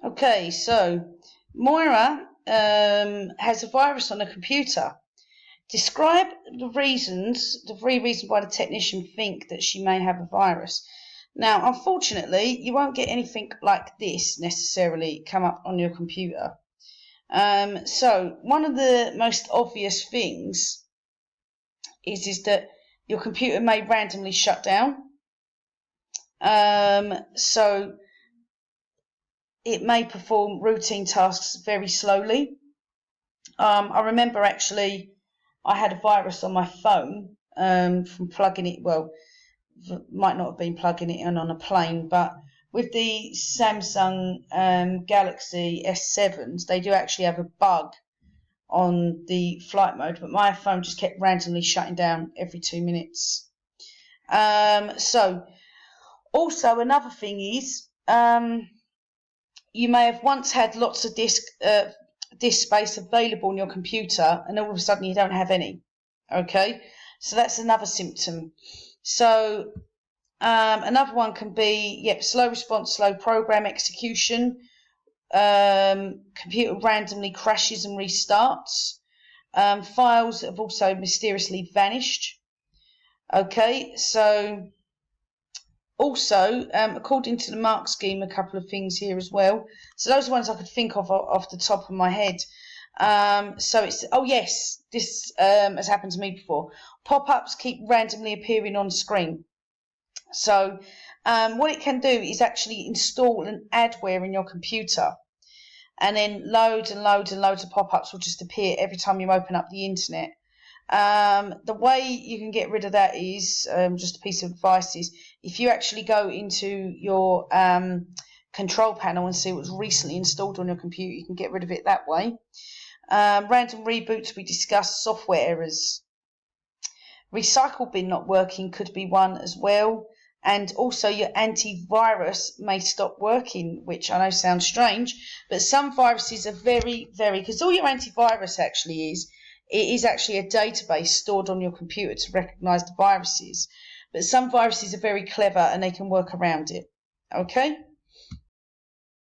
Okay, so Moira has a virus on her computer. Describe the three reasons why the technician think that she may have a virus. Now, unfortunately, you won't get anything like this necessarily come up on your computer. So one of the most obvious things is that your computer may randomly shut down. So it may perform routine tasks very slowly. I remember actually I had a virus on my phone from plugging it, well, might not have been plugging it in on a plane, but with the Samsung Galaxy S7s, they do actually have a bug on the flight mode, but my phone just kept randomly shutting down every 2 minutes. So also another thing is you may have once had lots of disk space available on your computer, and all of a sudden you don't have any. Okay, so that's another symptom. So another one can be slow response, slow program execution. Computer randomly crashes and restarts. Files have also mysteriously vanished. Okay, so also, according to the mark scheme, a couple of things here as well. So those are ones I could think of off the top of my head. So it's, oh yes, this has happened to me before. Pop-ups keep randomly appearing on screen. So what it can do is actually install an adware in your computer, and then loads and loads and loads of pop-ups will just appear every time you open up the internet. The way you can get rid of that is, just a piece of advice is, if you actually go into your control panel and see what's recently installed on your computer, you can get rid of it that way. Random reboots we discussed, software errors. Recycle bin not working could be one as well. And also your antivirus may stop working, which I know sounds strange, but some viruses are very, because all your antivirus actually is, it is actually a database stored on your computer to recognize the viruses. But some viruses are very clever and they can work around it. Okay?